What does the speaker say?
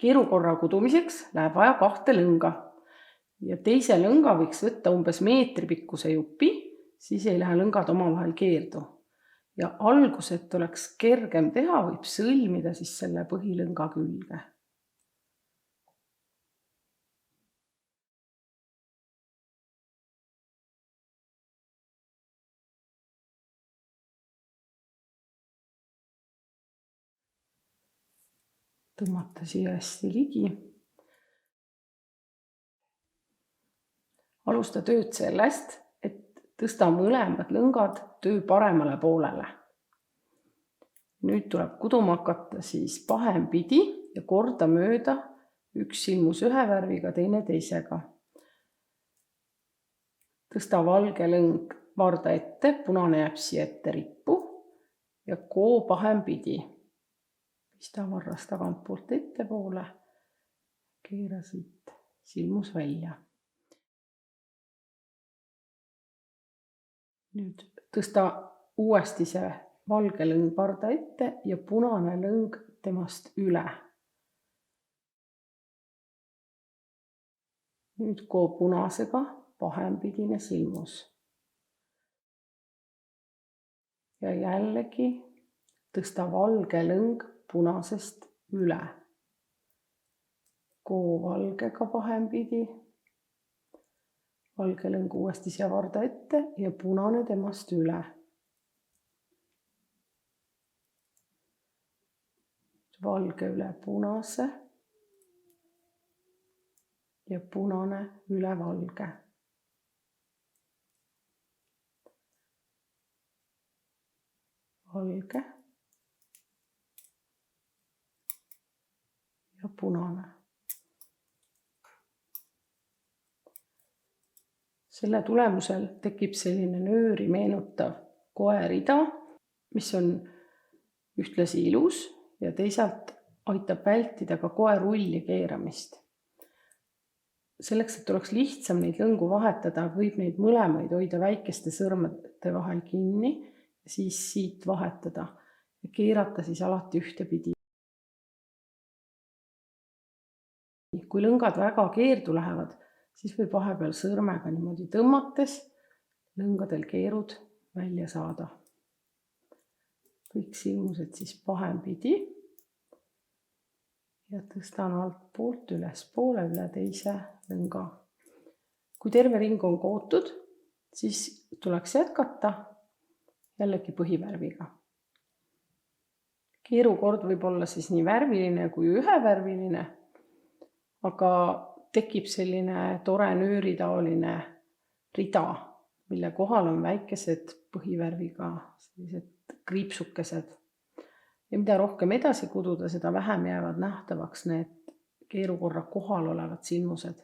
Keerukorra kudumiseks läheb vaja 2 lõnga ja teise lõnga võiks võtta umbes meetri pikkuse jupi, siis ei lähe lõngad omavahel keerdu. Ja alguset oleks kergem teha, võib sõlmida siis selle põhilõnga külge. Tõmmata siia hästi ligi. Alusta tööd sellest, et tõsta mõlemad lõngad töö paremale poolele. Nüüd tuleb kuduma hakata siis pahempidi ja kordamööda, üks silmus ühe värviga, teine teisega. Tõsta valge lõng varda ette, punane jääb siia ette rippu ja koo pahempidi. Pista varras tagantpoolt ettepoole, keera siit silmus välja. Nüüd tõsta uuesti see valge lõng varda ette ja punane lõng temast üle. Nüüd koo punasega pahempidine silmus. Ja jällegi tõsta valge lõng punasest üle. Koo valgega pahempidi. Valge lõng uuesti siia varda ette ja punane temast üle. Valge üle punase ja punane üle valge. Valge ja punane. Selle tulemusel tekib selline nööri meenutav koerida, mis on ühtlasi ilus ja teisalt aitab vältida ka koerulli keeramist. Selleks, et oleks lihtsam neid lõngu vahetada, võib neid mõlemaid hoida väikeste sõrmede vahel kinni ja siis siit vahetada ja keerata siis alati ühtepidi. Kui lõngad väga keerdu lähevad, siis võib vahepeal sõrmega niimoodi tõmmates lõngadel keerud välja saada. Kõik silmused siis pahempidi ja tõstan altpoolt ülespoole üle teise lõnga. Kui terve ring on kootud, siis tuleks jätkata jällegi põhivärviga. Keerukord võib olla siis nii värviline kui ühevärviline, aga tekib selline tore nööritaoline rida, mille kohal on väikesed põhivärviga sellised kriipsukesed. Ja mida rohkem edasi kududa, seda vähem jäävad nähtavaks need keerukorra kohal olevad silmused.